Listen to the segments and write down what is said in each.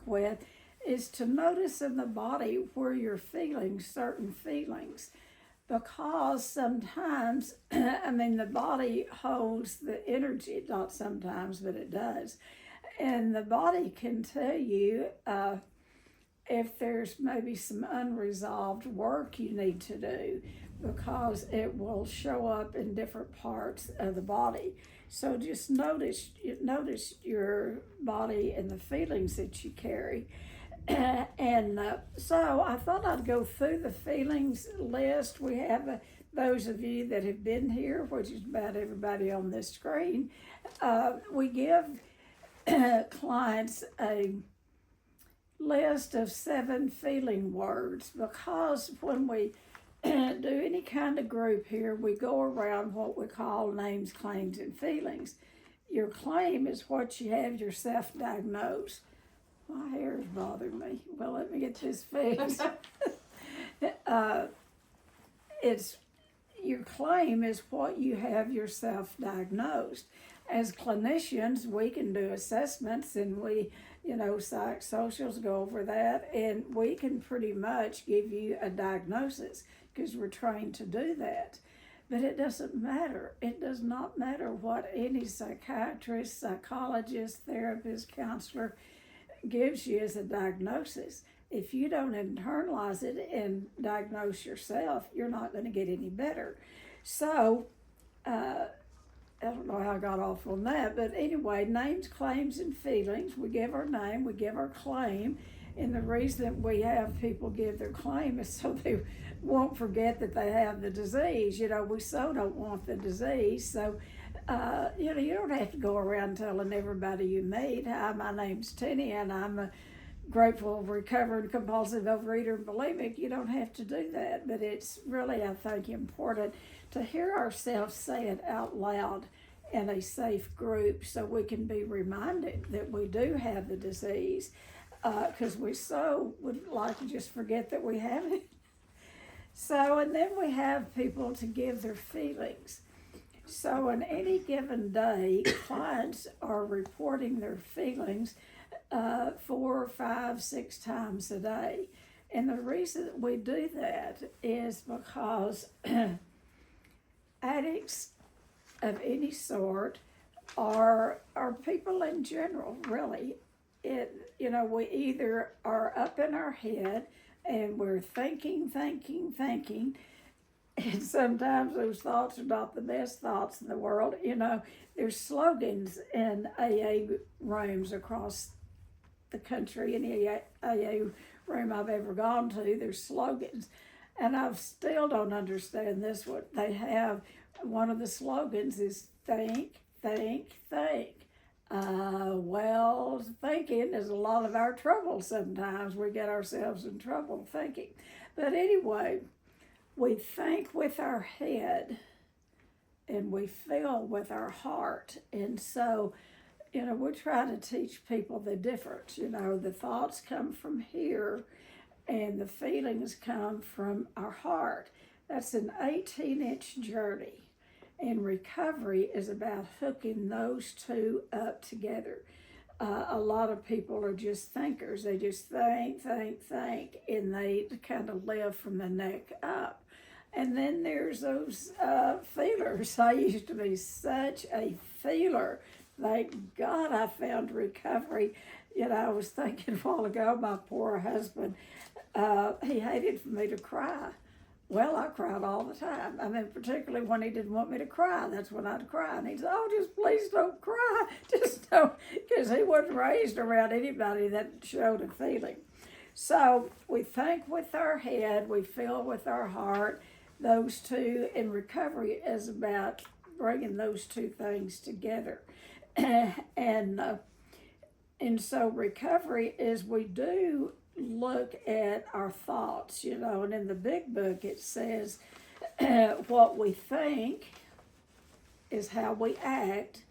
with is to notice in the body where you're feeling certain feelings. Because sometimes, the body holds the energy, not sometimes, but it does. And the body can tell you if there's maybe some unresolved work you need to do, because it will show up in different parts of the body. So just notice your body and the feelings that you carry. So I thought I'd go through the feelings list. We have those of you that have been here, which is about everybody on this screen. We give clients a list of 7 feeling words, because when we do any kind of group here, we go around what we call names, claims, and feelings. Your claim is what you have yourself diagnosed. My hair is bothering me. Well, let me get this fixed. It's your claim is what you have yourself diagnosed. As clinicians, we can do assessments, and we, psychosocials go over that, and we can pretty much give you a diagnosis because we're trained to do that. But it doesn't matter. It does not matter what any psychiatrist, psychologist, therapist, counselor gives you as a diagnosis. If you don't internalize it and diagnose yourself, you're not going to get any better. So, I don't know how I got off on that, but anyway, names, claims, and feelings. We give our name, we give our claim, and the reason we have people give their claim is so they won't forget that they have the disease. We so don't want the disease, so you don't have to go around telling everybody you meet, hi, my name's Tennie, and I'm a grateful, recovering, compulsive overeater and bulimic. You don't have to do that, but it's really, I think, important to hear ourselves say it out loud in a safe group so we can be reminded that we do have the disease, because we so would like to just forget that we have it. So, and then we have people to give their feelings. So on any given day, clients are reporting their feelings 4, 5, 6 times a day. And the reason we do that is because addicts of any sort are people in general, really. We either are up in our head and we're thinking, and sometimes those thoughts are not the best thoughts in the world. There's slogans in AA rooms across the country. Any AA room I've ever gone to, there's slogans. And I still don't understand this one. They have, one of the slogans is think, think, think. Thinking is a lot of our trouble sometimes. We get ourselves in trouble thinking. But anyway, we think with our head and we feel with our heart. And so, we try to teach people the difference. The thoughts come from here and the feelings come from our heart. That's an 18-inch journey. And recovery is about hooking those two up together. A lot of people are just thinkers. They just think, and they kind of live from the neck up. And then there's those feelers. I used to be such a feeler. Thank God I found recovery. I was thinking a while ago, my poor husband, he hated for me to cry. Well, I cried all the time. Particularly when he didn't want me to cry. That's when I'd cry. And he'd say, oh, just please don't cry. Just don't, because he wasn't raised around anybody that showed a feeling. So we think with our head, we feel with our heart. Those two, and recovery is about bringing those two things together. And so recovery is we do look at our thoughts, and in the big book it says what we think is how we act,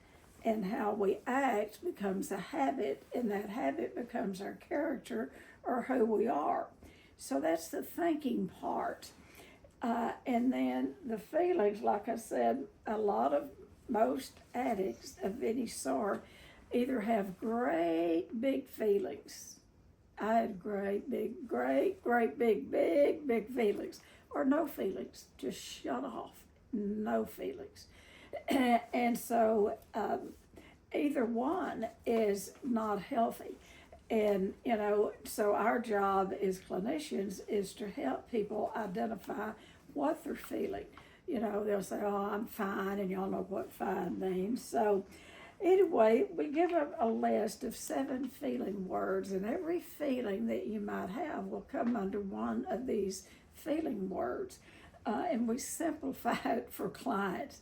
and how we act becomes a habit, and that habit becomes our character or who we are. So that's the thinking part. And then the feelings, like I said, most addicts of any sort either have great big feelings I had great big feelings, or no feelings, just shut off, no feelings. And so either one is not healthy. And, so our job as clinicians is to help people identify what they're feeling. They'll say, oh, I'm fine, and y'all know what fine means. So anyway, we give a list of 7 feeling words, and every feeling that you might have will come under one of these feeling words. And we simplify it for clients,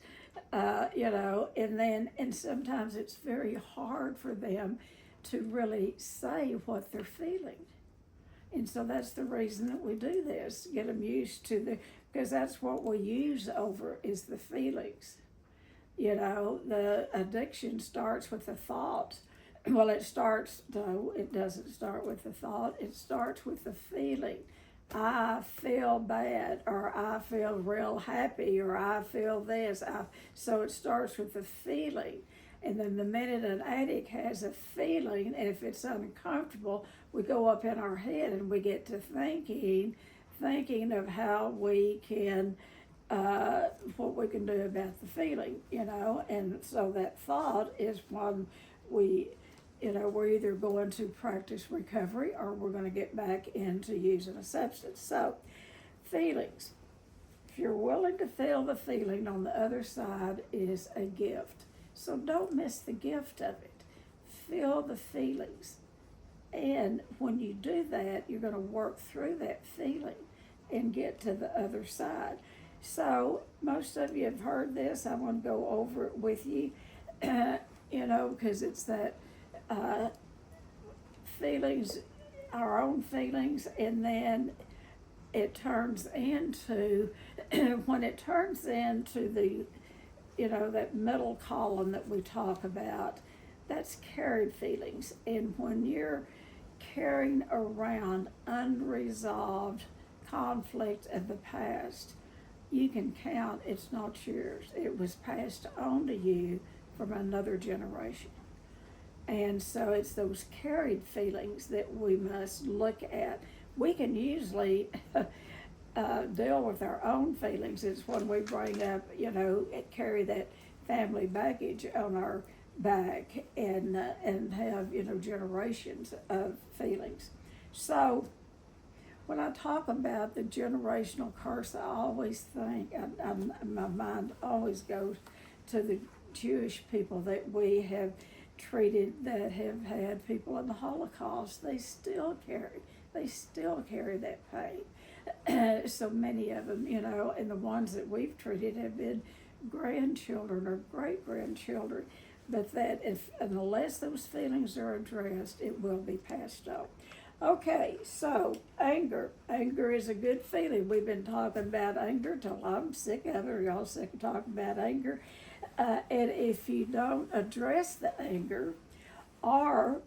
and sometimes it's very hard for them to really say what they're feeling. And so that's the reason that we do this, get them used to because that's what we use over is the feelings. The addiction starts with a thought. Well, it doesn't start with the thought. It starts with the feeling. I feel bad, or I feel real happy, or I feel this. So it starts with the feeling. And then the minute an addict has a feeling, and if it's uncomfortable, we go up in our head and we get to thinking of how we can, what we can do about the feeling, and so that thought is one we're either going to practice recovery or we're going to get back into using a substance. So, feelings. If you're willing to feel the feeling, on the other side is a gift. So don't miss the gift of it. Feel the feelings. And when you do that, you're going to work through that feeling and get to the other side. So most of you have heard this. I want to go over it with you, because it's that feelings, our own feelings, and then it turns into, when it turns into the, that middle column that we talk about, that's carried feelings. And when you're carrying around unresolved conflict of the past, you can count it's not yours. It was passed on to you from another generation. And so it's those carried feelings that we must look at. We can usually deal with our own feelings. It's when we bring up, carry that family baggage on our back and have, generations of feelings. So when I talk about the generational curse, I always think, my mind always goes to the Jewish people that we have treated, that have had people in the Holocaust. They still carry that pain. So many of them, and the ones that we've treated have been grandchildren or great-grandchildren. But unless those feelings are addressed, it will be passed on. Okay, so anger. Anger is a good feeling. We've been talking about anger till I'm sick of it, or y'all sick of talking about anger. And if you don't address the anger, or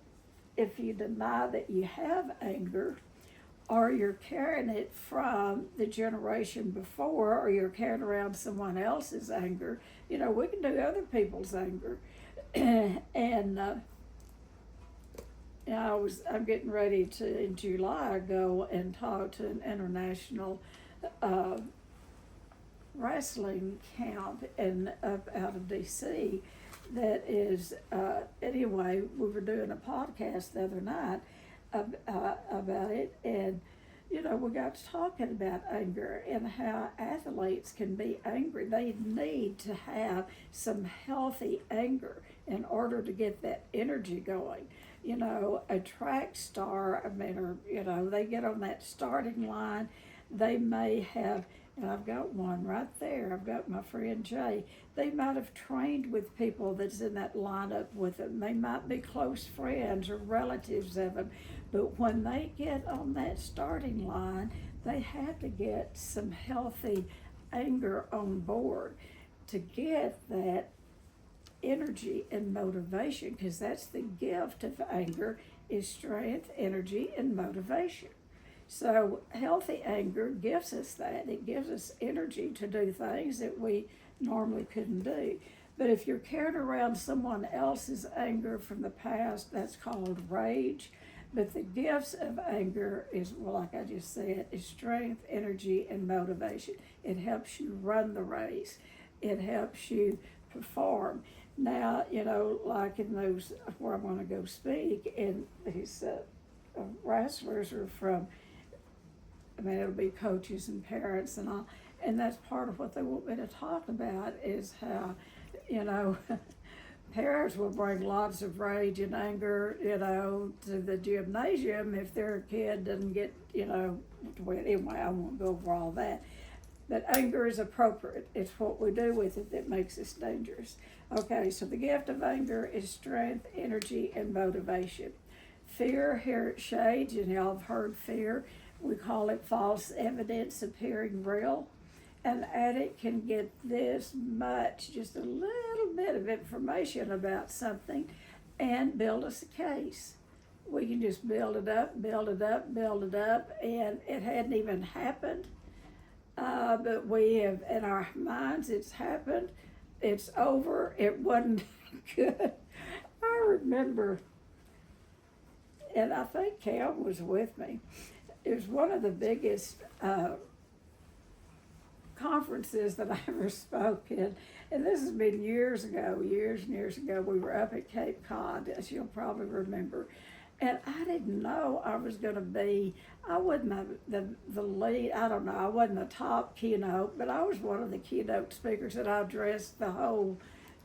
if you deny that you have anger, or you're carrying it from the generation before, or you're carrying around someone else's anger, we can do other people's anger. And I'm getting ready to, in July, go and talk to an international wrestling camp out of DC that is, anyway, we were doing a podcast the other night about it, and we got to talking about anger and how athletes can be angry. They need to have some healthy anger in order to get that energy going. A track star, they get on that starting line, they may have, and I've got one right there, I've got my friend Jay, they might have trained with people that's in that lineup with them. They might be close friends or relatives of them, but when they get on that starting line, they have to get some healthy anger on board to get that energy and motivation, because that's the gift of anger, is strength, energy, and motivation. So healthy anger gives us that. It gives us energy to do things that we normally couldn't do. But if you're carrying around someone else's anger from the past, that's called rage. But the gifts of anger is, well, like I just said, is strength, energy, and motivation. It helps you run the race. It helps you perform. Now, like in those where I'm going to go speak, and these wrestlers are from, it'll be coaches and parents and all, and that's part of what they want me to talk about is how, parents will bring lots of rage and anger, to the gymnasium if their kid doesn't get, well, anyway, I won't go over all that. But anger is appropriate. It's what we do with it that makes us dangerous. Okay, so the gift of anger is strength, energy, and motivation. Fear, here it shades, and y'all have heard fear. We call it false evidence appearing real. An addict can get this much, just a little bit of information about something and build us a case. We can just build it up, and it hadn't even happened. But we have, in our minds, it's happened, it's over, it wasn't good. I remember, and I think Cam was with me, it was one of the biggest conferences that I ever spoke in, and this has been years and years ago. We were up at Cape Cod, as you'll probably remember, and I didn't know I was going to be, I wasn't the lead, I don't know, I wasn't the top keynote, but I was one of the keynote speakers that I addressed the whole,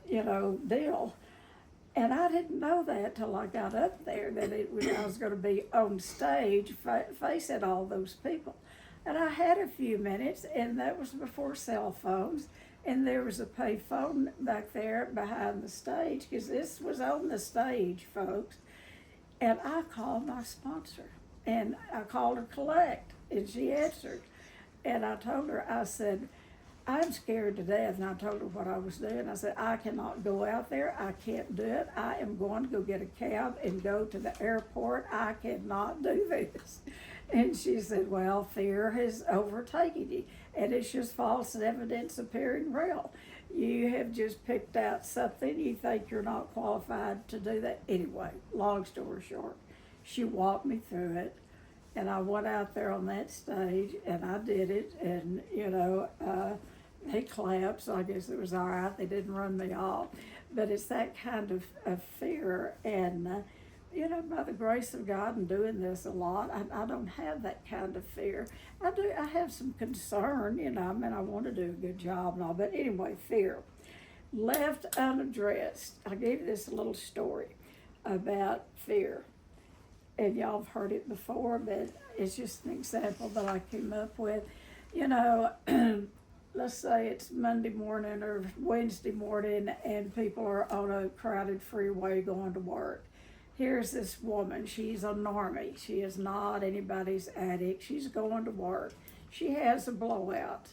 deal. And I didn't know that till I got up there, that I was going to be on stage facing all those people. And I had a few minutes, and that was before cell phones, and there was a pay phone back there behind the stage, because this was on the stage, folks. And I called my sponsor, and I called her Collect, and she answered. And I told her, I said, I'm scared to death. And I told her what I was doing. I said, I cannot go out there. I can't do it. I am going to go get a cab and go to the airport. I cannot do this. And she said, well, fear has overtaken you, and it's just false evidence appearing real. You have just picked out something, you think you're not qualified to do that. Anyway, long story short, she walked me through it, and I went out there on that stage, and I did it, and, they clapped, so I guess it was all right. They didn't run me off. But it's that kind of fear, and, by the grace of God and doing this a lot, I don't have that kind of fear. I have some concern, I want to do a good job and all, but anyway, fear. Left unaddressed. I gave you this little story about fear, and y'all have heard it before, but it's just an example that I came up with. Let's say it's Monday morning or Wednesday morning, and people are on a crowded freeway going to work. Here's this woman, she's a normie. She is not anybody's addict. She's going to work. She has a blowout.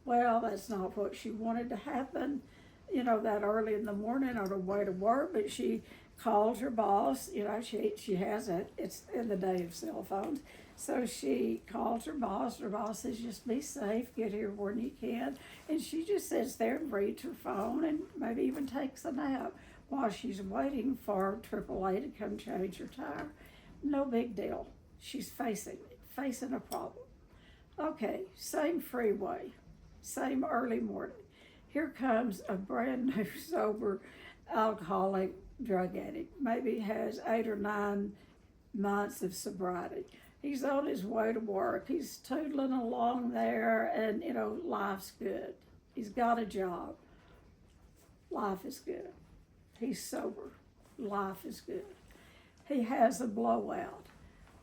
Well, that's not what she wanted to happen, that early in the morning on her way to work, but she calls her boss. She has it's in the day of cell phones. So she calls her boss. Her boss says, just be safe, get here when you can. And she just sits there and reads her phone and maybe even takes a nap while she's waiting for AAA to come change her tire. No big deal. She's facing a problem. Okay, same freeway, same early morning. Here comes a brand new sober alcoholic drug addict. Maybe has 8 or 9 months of sobriety. He's on his way to work. He's tootling along there, and life's good. He's got a job. Life is good. He's sober. Life is good. He has a blowout,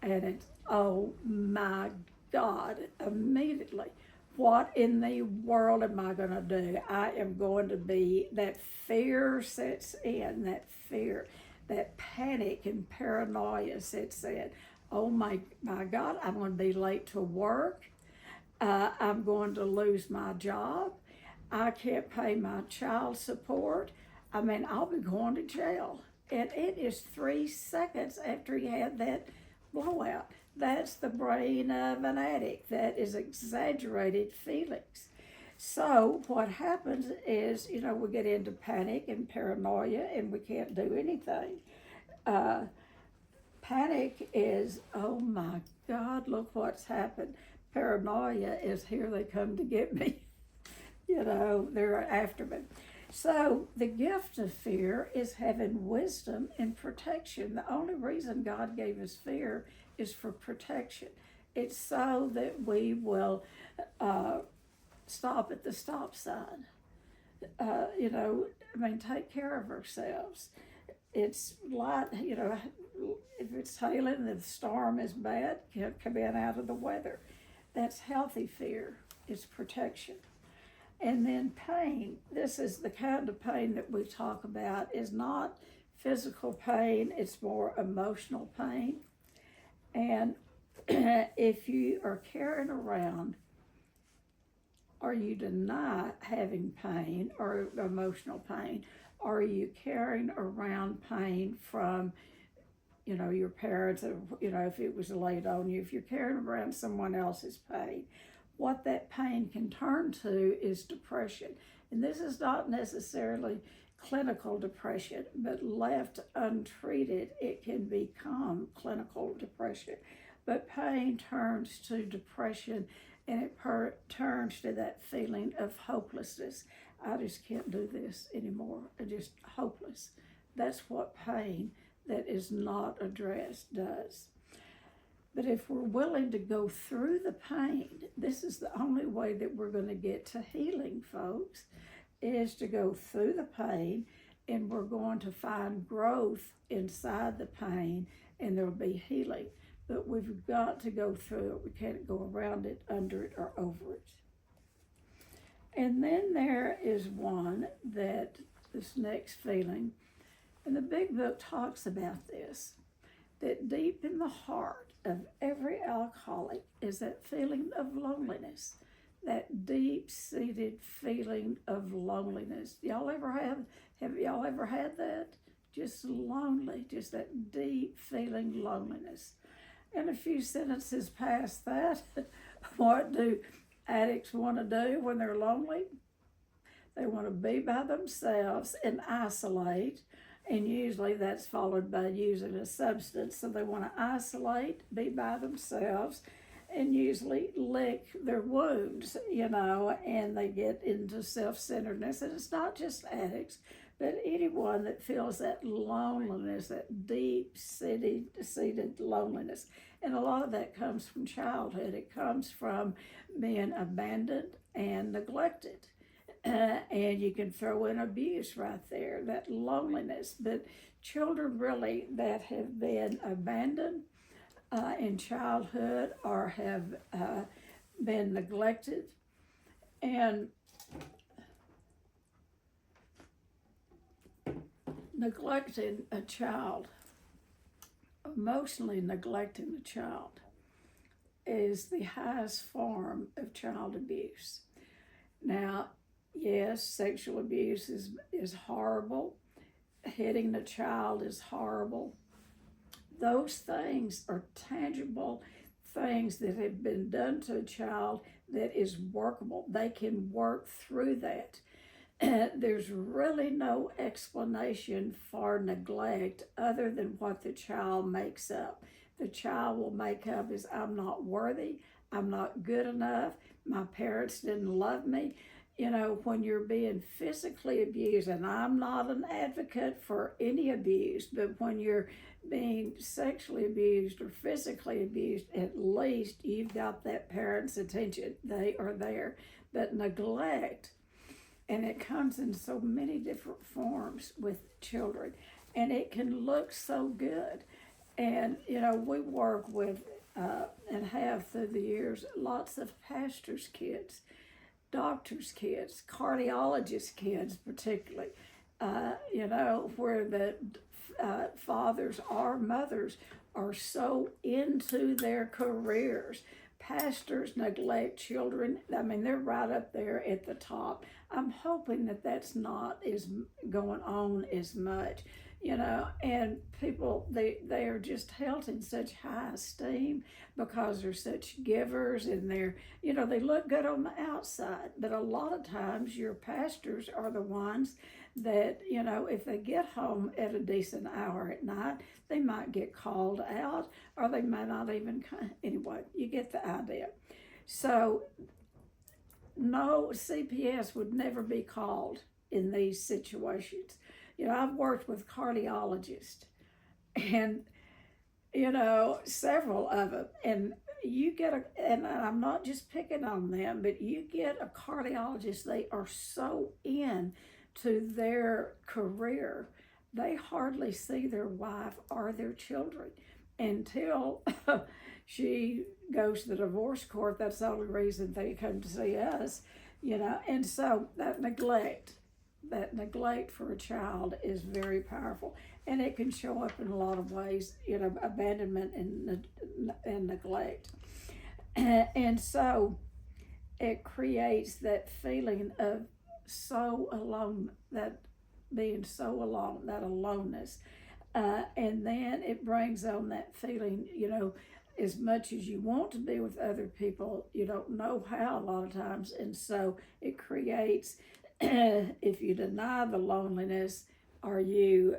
and it's, oh my God, immediately, what in the world am I going to do? I am going to be, that fear sets in, that fear, that panic and paranoia sets in. Oh my God, I'm going to be late to work. I'm going to lose my job. I can't pay my child support. I'll be going to jail. And it is 3 seconds after he had that blowout. That's the brain of an addict. That is exaggerated feelings. So what happens is, we get into panic and paranoia, and we can't do anything. Panic is, oh my God, look what's happened. Paranoia is, here they come to get me. They're after me. So the gift of fear is having wisdom and protection. The only reason God gave us fear is for protection. It's so that we will stop at the stop sign. Take care of ourselves. It's light, if it's hailing, the storm is bad, come in out of the weather. That's healthy fear. It's protection. And then pain. This is the kind of pain that we talk about is not physical pain, it's more emotional pain. And if you are carrying around or you deny having pain or emotional pain, or are you carrying around pain from, your parents, if it was laid on you, if you're carrying around someone else's pain, what that pain can turn to is depression. And this is not necessarily clinical depression, but left untreated, it can become clinical depression. But pain turns to depression, and it turns to that feeling of hopelessness. I just can't do this anymore. I'm just hopeless. That's what pain that is not addressed does. But if we're willing to go through the pain, this is the only way that we're going to get to healing, folks, is to go through the pain, and we're going to find growth inside the pain, and there'll be healing. But we've got to go through it. We can't go around it, under it, or over it. And then there is one that, this next feeling, and the big book talks about this, that deep in the heart of every alcoholic is that feeling of loneliness, that deep-seated feeling of loneliness. Have y'all ever had that? Just lonely, just that deep feeling loneliness. And a few sentences past that, what do addicts want to do when they're lonely? They want to be by themselves and isolate, and usually that's followed by using a substance. So they want to isolate, be by themselves, and usually lick their wounds, and they get into self-centeredness. And it's not just addicts, but anyone that feels that loneliness, that deep-seated loneliness. And a lot of that comes from childhood. It comes from being abandoned and neglected. And you can throw in abuse right there, that loneliness. But children really that have been abandoned in childhood or have been neglected, and neglecting a child, emotionally neglecting a child, is the highest form of child abuse. Now, yes, sexual abuse is horrible. Hitting the child is horrible. Those things are tangible things that have been done to a child that is workable. They can work through that. There's really no explanation for neglect other than what the child makes up. The child will make up is, I'm not worthy, I'm not good enough, my parents didn't love me. When you're being physically abused, and I'm not an advocate for any abuse, but when you're being sexually abused or physically abused, at least you've got that parent's attention. They are there. But neglect, and it comes in so many different forms with children, and it can look so good. And, we work with, and have through the years, lots of pastors' kids, doctors' kids, cardiologists' kids particularly, where the fathers or mothers are so into their careers. Pastors neglect children. They're right up there at the top. I'm hoping that that's not going on as much. and people, they are just held in such high esteem because they're such givers, and they look good on the outside, but a lot of times your pastors are the ones that, if they get home at a decent hour at night, they might get called out, or they may not even come. Anyway, you get the idea. So no, CPS would never be called in these situations. I've worked with cardiologists, and several of them, and and I'm not just picking on them, but you get a cardiologist, they are so in to their career, they hardly see their wife or their children until she goes to the divorce court. That's the only reason they come to see us, and so that neglect for a child is very powerful, and it can show up in a lot of ways, abandonment and neglect. And so it creates that feeling of so alone, that being so alone, that aloneness. And then it brings on that feeling, as much as you want to be with other people, you don't know how a lot of times. And so it creates, if you deny the loneliness, or you,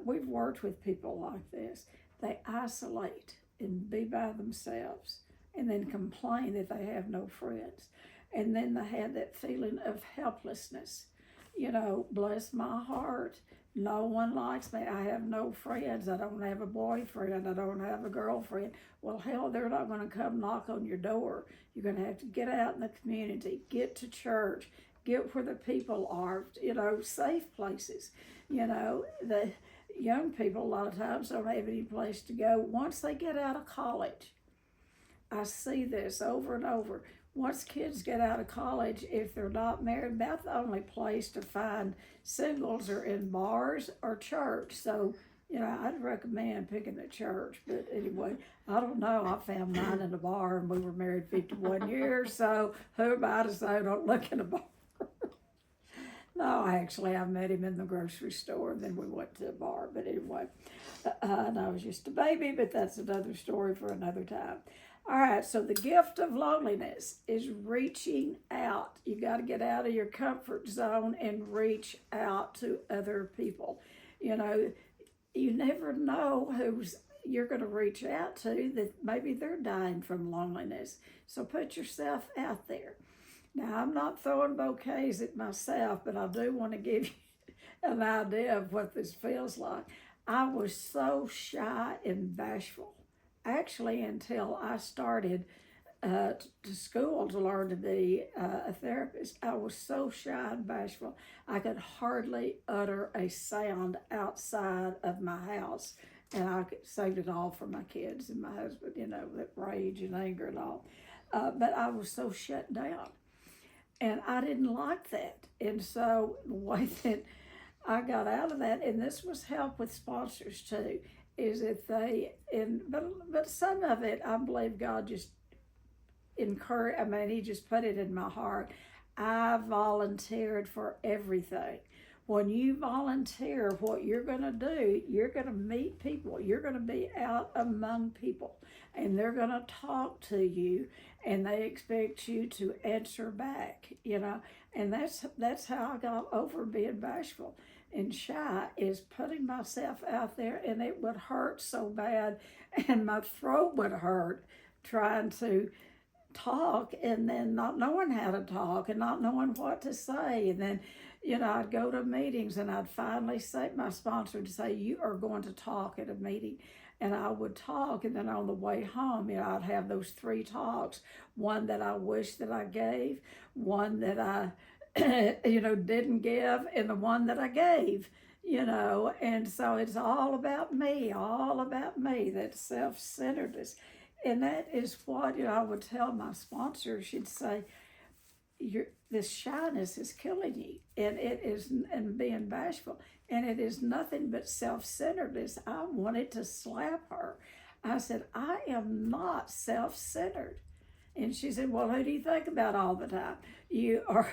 we've worked with people like this, they isolate and be by themselves and then complain that they have no friends. And then they have that feeling of helplessness. Bless my heart, no one likes me. I have no friends. I don't have a boyfriend. I don't have a girlfriend. Well, hell, they're not going to come knock on your door. You're going to have to get out in the community, get to church, get where the people are, safe places. The young people a lot of times don't have any place to go once they get out of college. I see this over and over. Once kids get out of college, if they're not married, about the only place to find singles are in bars or church. So, I'd recommend picking a church. But anyway, I don't know. I found mine in a bar, and we were married 51 years. So who am I to say don't look in a bar? No, actually, I met him in the grocery store, and then we went to a bar. But anyway, and I was just a baby, but that's another story for another time. All right, so the gift of loneliness is reaching out. You got to get out of your comfort zone and reach out to other people. You never know who's you're going to reach out to, that maybe they're dying from loneliness. So put yourself out there. Now, I'm not throwing bouquets at myself, but I do want to give you an idea of what this feels like. I was so shy and bashful, actually, until I started to school to learn to be a therapist. I was so shy and bashful, I could hardly utter a sound outside of my house. And I saved it all for my kids and my husband, that rage and anger and all. But I was so shut down. And I didn't like that. And so the way that I got out of that, and this was help with sponsors too, is that but some of it, I believe God just he just put it in my heart. I volunteered for everything. When you volunteer, what you're going to do, you're going to meet people. You're going to be out among people, and they're going to talk to you, and they expect you to answer back, And that's how I got over being bashful and shy, is putting myself out there, and it would hurt so bad, and my throat would hurt trying to talk, and then not knowing how to talk and not knowing what to say. And then I'd go to meetings, and I'd finally say, my sponsor would say, you are going to talk at a meeting. And I would talk, and then on the way home, I'd have those 3 talks. One that I wish that I gave, one that I didn't give, and the one that I gave, and so it's all about me, that self-centeredness. And that is what, I would tell my sponsor. She'd say, this shyness is killing you, and being bashful, and it is nothing but self-centeredness. I wanted to slap her. I said, I am not self-centered. And she said, well, who do you think about all the time? You are,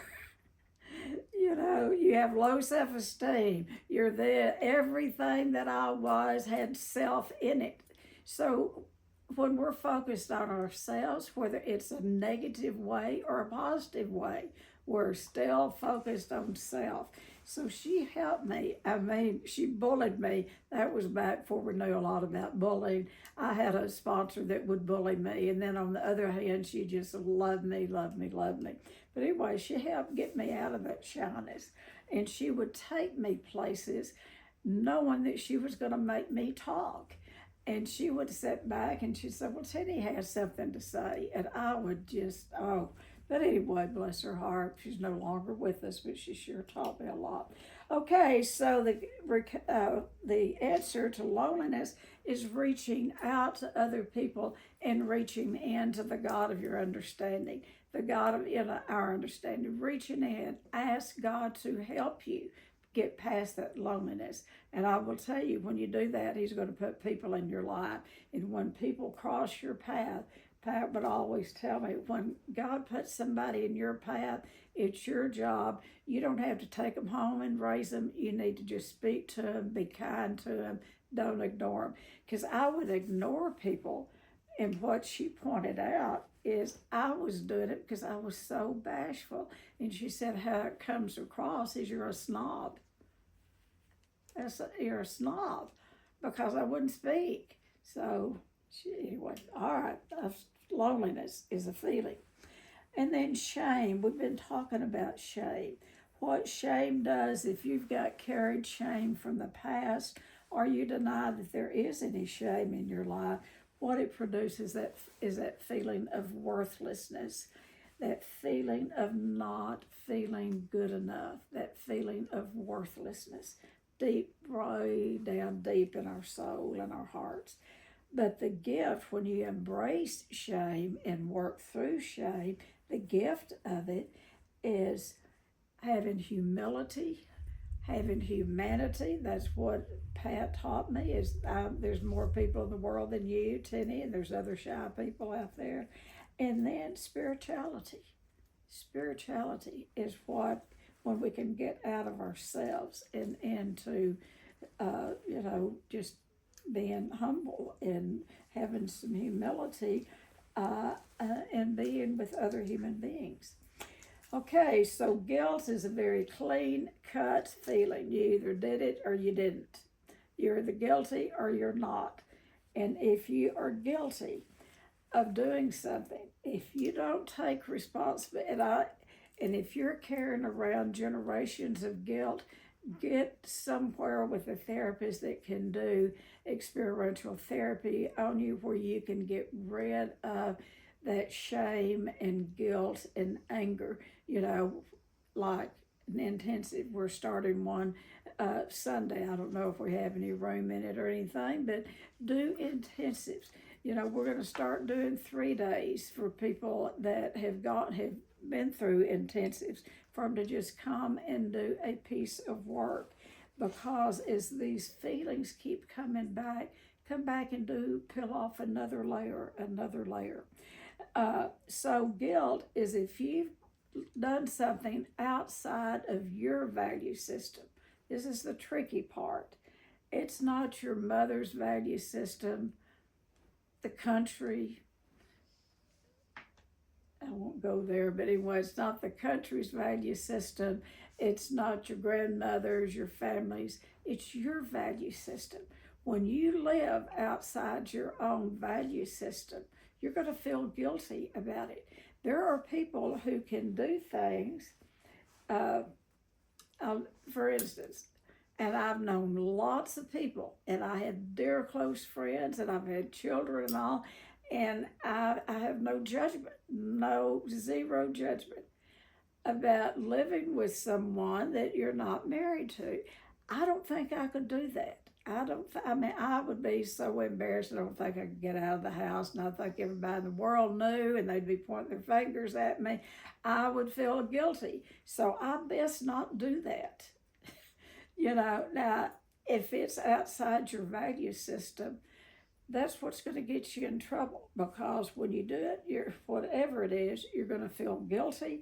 You have low self-esteem. You're there. Everything that I was had self in it. So when we're focused on ourselves, whether it's a negative way or a positive way, we're still focused on self. So she helped me. I mean, she bullied me. That was back before we knew a lot about bullying. I had a sponsor that would bully me. And then on the other hand, she just loved me, loved me, loved me. But anyway, she helped get me out of that shyness. And she would take me places knowing that she was going to make me talk. And she would sit back and she said, well, Tennie has something to say. And I would just, oh. But anyway, bless her heart, she's no longer with us, but she sure taught me a lot. Okay, so the answer to loneliness is reaching out to other people and reaching into the God of your understanding, the God of our understanding. Reaching in, ask God to help you get past that loneliness. And I will tell you, when you do that, He's going to put people in your life. And when people cross your path, Pat would always tell me, when God puts somebody in your path, it's your job. You don't have to take them home and raise them. You need to just speak to them, be kind to them, don't ignore them. Because I would ignore people, and what she pointed out is I was doing it because I was so bashful. And she said how it comes across is you're a snob. You're a snob because I wouldn't speak. So anyway, all right, loneliness is a feeling. And then shame. We've been talking about shame. What shame does, if you've got carried shame from the past, or you deny that there is any shame in your life, what it produces is that feeling of worthlessness, that feeling of not feeling good enough, that feeling of worthlessness, deep, way down deep in our soul and our hearts. But the gift, when you embrace shame and work through shame, the gift of it is having humility, having humanity. That's what Pat taught me. Is there's more people in the world than you, Tennie, and there's other shy people out there. And then spirituality. Spirituality is what, when we can get out of ourselves and into, just being humble and having some humility and being with other human beings. Okay, so guilt is a very clean-cut feeling. You either did it or you didn't. You're either guilty or you're not. And if you are guilty of doing something, if you don't take responsibility, and if you're carrying around generations of guilt, get somewhere with a therapist that can do experiential therapy on you, where you can get rid of that shame and guilt and anger. Like an intensive, we're starting one Sunday. I don't know if we have any room in it or anything, but do intensives. We're going to start doing 3 days for people that have been through intensives, for them to just come and do a piece of work. Because as these feelings keep coming back, come back and peel off another layer. So guilt is if you've done something outside of your value system. This is the tricky part. It's not your mother's value system, the country. I won't go there, but anyway, it's not the country's value system. It's not your grandmother's, your family's. It's your value system. When you live outside your own value system, you're going to feel guilty about it. There are people who can do things, for instance, and I've known lots of people, and I had dear close friends, and I've had children and all, and I have no judgment, zero judgment about living with someone that you're not married to. I don't think I could do that. I would be so embarrassed. I don't think I could get out of the house, and I think everybody in the world knew, and they'd be pointing their fingers at me. I would feel guilty. So I best not do that. Now, if it's outside your value system, that's what's going to get you in trouble, because when you do it, whatever it is, you're going to feel guilty.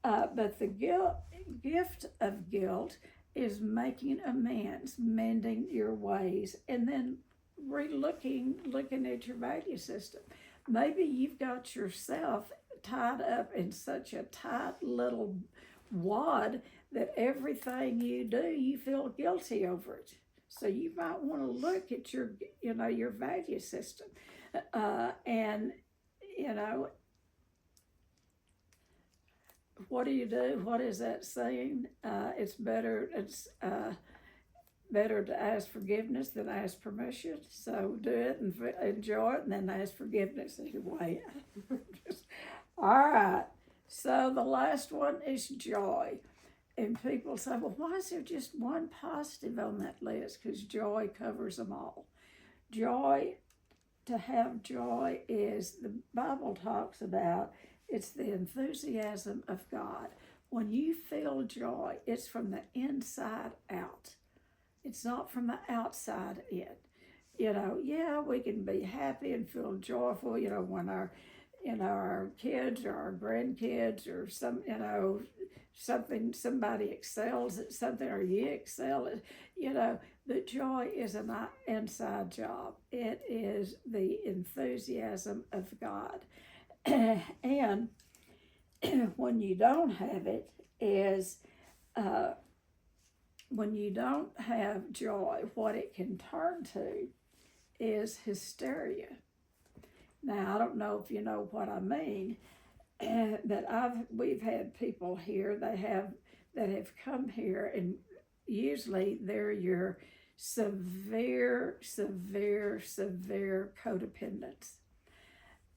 But the gift of guilt is making amends, mending your ways, and then looking at your value system. Maybe you've got yourself tied up in such a tight little wad that everything you do, you feel guilty over it. So you might want to look at your value system, and you know, what do you do? What is that saying? It's better to ask forgiveness than ask permission. So do it and enjoy it, and then ask forgiveness anyway. All right. So the last one is joy. And people say, well, why is there just one positive on that list? Because joy covers them all. Joy, to have joy is, the Bible talks about, it's the enthusiasm of God. When you feel joy, it's from the inside out. It's not from the outside in. Yeah, we can be happy and feel joyful, when our kids or our grandkids or somebody excels at something, or you excel at, but joy is an inside job. It is the enthusiasm of God. And when you don't have it, when you don't have joy, what it can turn to is hysteria. Now, I don't know if you know what I mean, but we've had people here that have come here, and usually they're your severe codependents,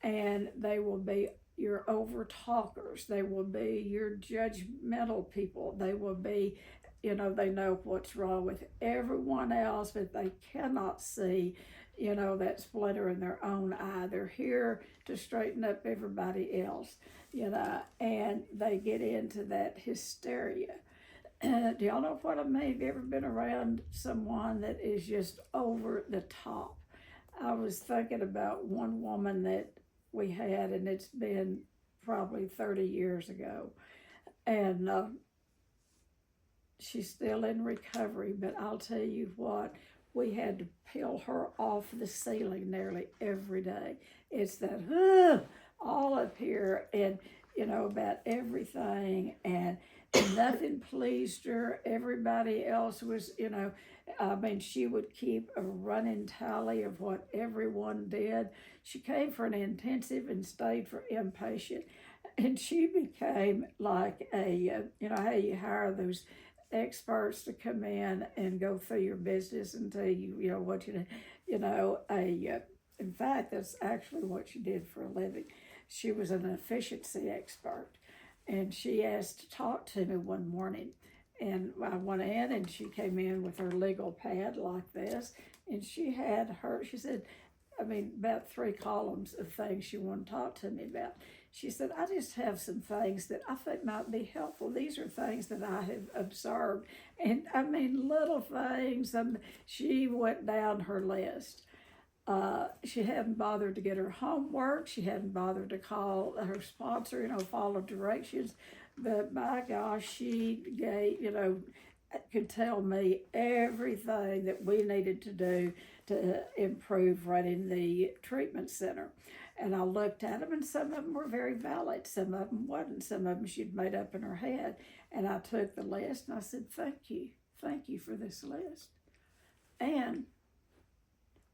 and they will be your over talkers. They will be your judgmental people. They will be, they know what's wrong with everyone else, but they cannot see, that splinter in their own eye. They're here to straighten up everybody else, and they get into that hysteria. Do y'all know what I mean? Have you ever been around someone that is just over the top? I was thinking about one woman that we had, and it's been probably 30 years ago. And she's still in recovery, but I'll tell you what, we had to peel her off the ceiling nearly every day. It's that, all up here, and, about everything, and nothing pleased her. Everybody else was, she would keep a running tally of what everyone did. She came for an intensive and stayed for inpatient. And she became like how you hire those experts to come in and go through your business and tell you, what in fact, that's actually what she did for a living. She was an efficiency expert. And she asked to talk to me one morning. And I went in, and she came in with her legal pad like this. And she said, about 3 columns of things she wanted to talk to me about. She said, I just have some things that I think might be helpful. These are things that I have observed. And little things. She went down her list. She hadn't bothered to get her homework. She hadn't bothered to call her sponsor, follow directions. But my gosh, she could tell me everything that we needed to do to improve running the treatment center. And I looked at them, and some of them were very valid. Some of them wasn't. Some of them she'd made up in her head. And I took the list, and I said, thank you for this list. And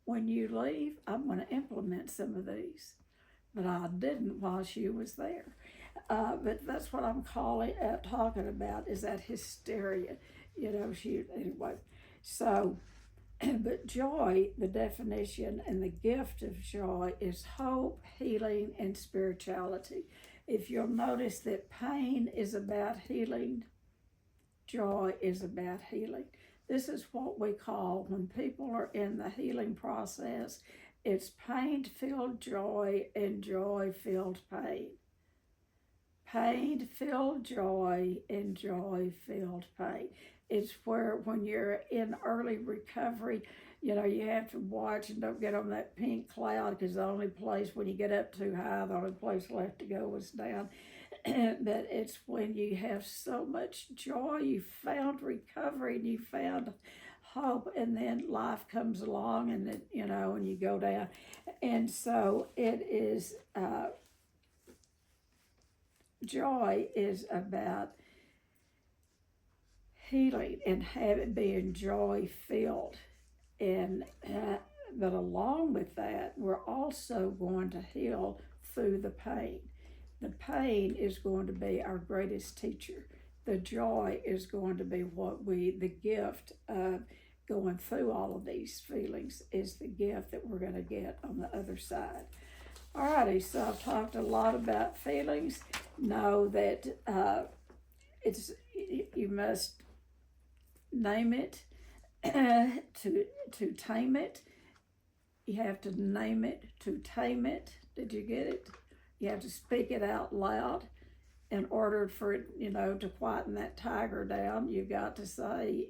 when you leave, I'm going to implement some of these. But I didn't while she was there. But that's what I'm talking about, is that hysteria. Anyway. So, but joy, the definition and the gift of joy is hope, healing, and spirituality. If you'll notice that pain is about healing, joy is about healing. This is what we call, when people are in the healing process, it's pain-filled joy and joy-filled pain. Pain-filled joy and joy-filled pain. It's where, when you're in early recovery, you have to watch and don't get on that pink cloud, because the only place, when you get up too high, the only place left to go is down. but it's when you have so much joy, you found recovery, and you found hope, and then life comes along, and it, and you go down. And so it is, joy is about healing and being joy filled. And but along with that, we're also going to heal through the pain. The pain is going to be our greatest teacher. The joy is going to be the gift of going through all of these feelings is the gift that we're going to get on the other side. Alrighty, so I've talked a lot about feelings. Know that you must name it to tame it. You have to name it to tame it. Did you get it? You have to speak it out loud in order for it, to quieten that tiger down. You've got to say,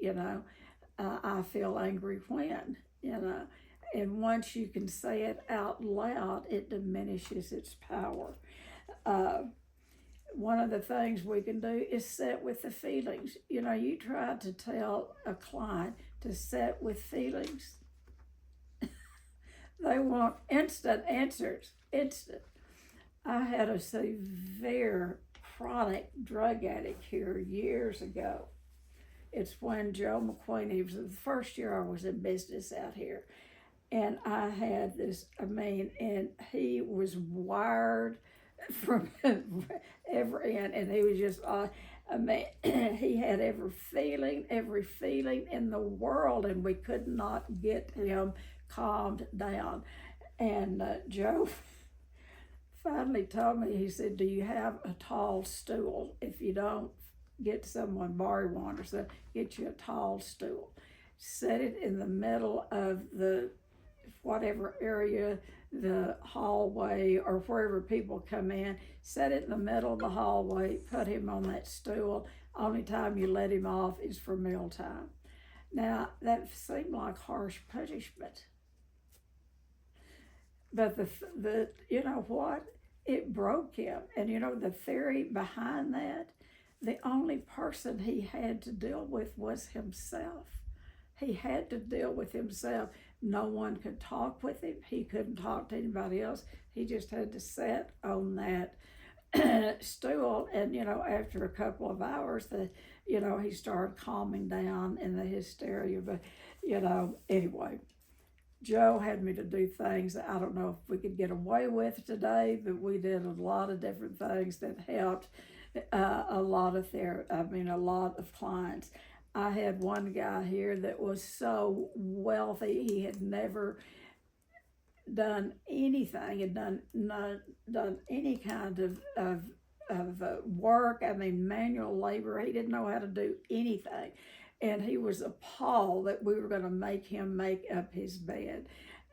I feel angry when, And once you can say it out loud, it diminishes its power. One of the things we can do is sit with the feelings. You try to tell a client to sit with feelings. They want instant answers, instant. I had a severe chronic drug addict here years ago. It's when Joe McQueen, he was the first year I was in business out here. And I had this, and he was wired from every end, and he was just, he had every feeling in the world, and we could not get him calmed down. And Joe finally told me, he said, do you have a tall stool? If you don't, get someone, borrow one, or so, get you a tall stool. Set it in the middle of the whatever area, the hallway, or wherever people come in. Set it in the middle of the hallway, put him on that stool. Only time you let him off is for mealtime. Now, that seemed like harsh punishment. But the you know what? It broke him. And the theory behind that, the only person he had to deal with was himself. He had to deal with himself. No one could talk with him. He couldn't talk to anybody else. He just had to sit on that stool. And, after a couple of hours, he started calming down in the hysteria. But, anyway, Joe had me to do things that I don't know if we could get away with today, but we did a lot of different things that helped a lot of clients. I had one guy here that was so wealthy, he had never done anything, had done any kind of work, manual labor. He didn't know how to do anything. And he was appalled that we were going to make him make up his bed.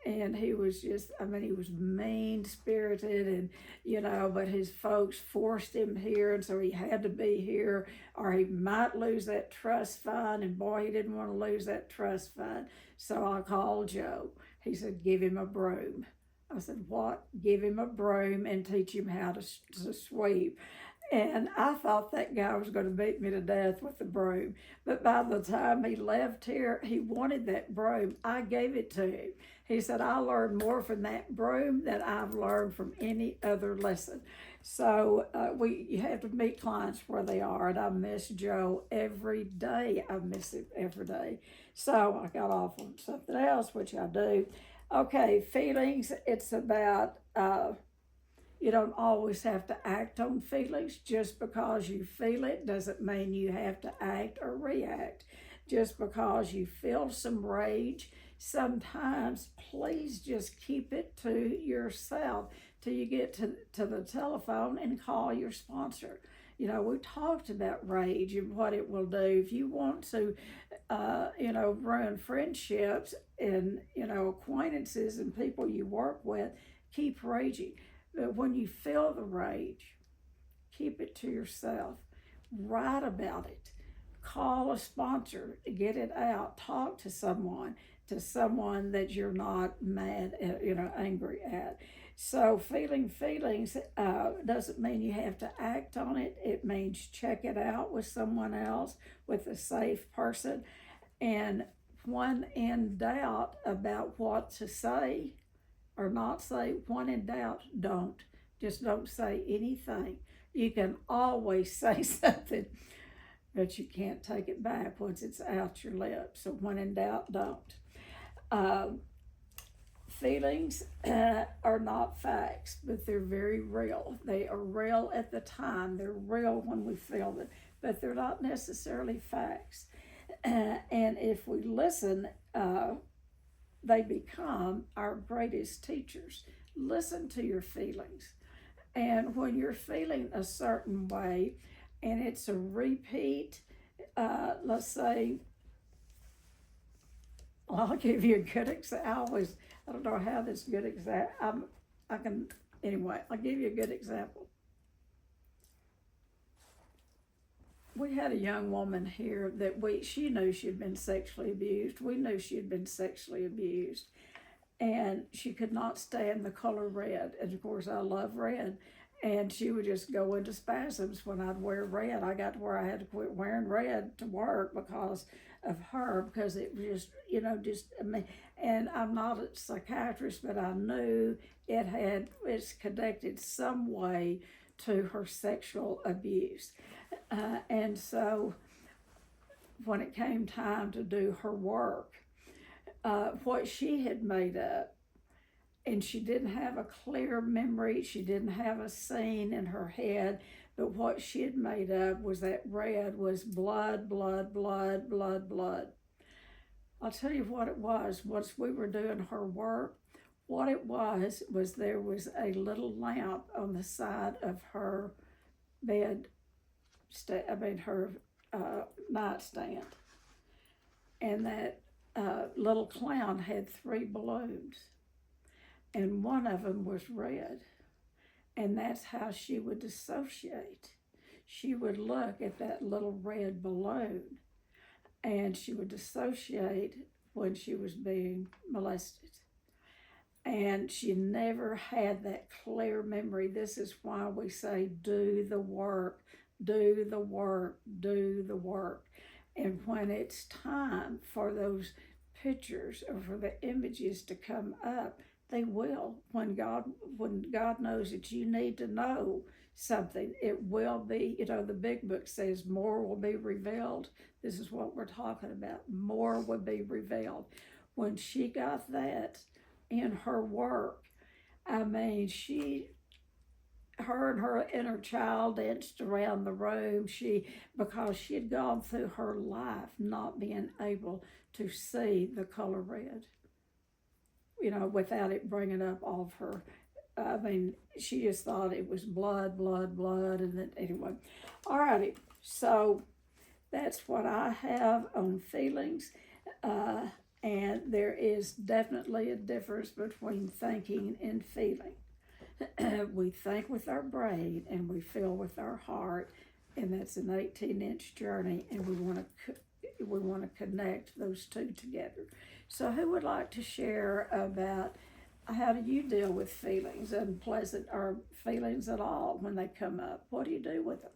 And he was just, he was mean-spirited, and, but his folks forced him here, and so he had to be here, or he might lose that trust fund, and boy, he didn't want to lose that trust fund. So I called Joe. He said, give him a broom. I said, what? Give him a broom and teach him how to sweep. And I thought that guy was going to beat me to death with the broom. But by the time he left here, he wanted that broom. I gave it to him. He said, I learned more from that broom than I've learned from any other lesson. So you have to meet clients where they are. And I miss Joe every day. I miss him every day. So I got off on something else, which I do. Okay, feelings. It's about... you don't always have to act on feelings. Just because you feel it doesn't mean you have to act or react. Just because you feel some rage, sometimes please just keep it to yourself till you get to the telephone and call your sponsor. We talked about rage and what it will do. If you want to, ruin friendships and, acquaintances and people you work with, keep raging. But when you feel the rage, keep it to yourself. Write about it. Call a sponsor. Get it out. Talk to someone that you're not mad at, angry at. So feeling feelings doesn't mean you have to act on it. It means check it out with someone else, with a safe person. And when in doubt about what to say or not say, when in doubt, don't. Just don't say anything. You can always say something, but you can't take it back once it's out your lips. So when in doubt, don't. Uh, Feelings are not facts, but they're very real. They are real at the time. They're real when we feel them, but they're not necessarily facts. And if we listen, they become our greatest teachers. Listen to your feelings. And when you're feeling a certain way and it's a repeat, let's say, well, I'll give you a good example. I don't know how this good example, anyway, I'll give you a good example. We had a young woman here that she knew she'd been sexually abused. We knew she'd been sexually abused. And she could not stand the color red. And of course, I love red. And she would just go into spasms when I'd wear red. I got to where I had to quit wearing red to work because of her, because it was just, and I'm not a psychiatrist, but I knew it's connected some way to her sexual abuse. And so when it came time to do her work, what she had made up, and she didn't have a clear memory, she didn't have a scene in her head, but what she had made up was that red was blood, blood, blood, blood, blood. I'll tell you what it was. Once we were doing her work, what it was there was a little lamp on the side of her bed, her nightstand. And that little clown had 3 balloons, and one of them was red. And that's how she would dissociate. She would look at that little red balloon, and she would dissociate when she was being molested. And she never had that clear memory. This is why we say, do the work, do the work, do the work. And when it's time for those pictures or for the images to come up, they will. When God knows that you need to know something, it will be, the big book says more will be revealed. This is what we're talking about. More will be revealed. When she got that in her work, her and her inner child danced around the room. Because she had gone through her life not being able to see the color red, without it bringing up all of her. She just thought it was blood, blood, blood, and then anyway. All righty, so that's what I have on feelings. And there is definitely a difference between thinking and feeling. We think with our brain and we feel with our heart, and that's an 18-inch journey, and we want to connect those two together. So who would like to share about how do you deal with feelings, unpleasant or feelings at all when they come up? What do you do with them?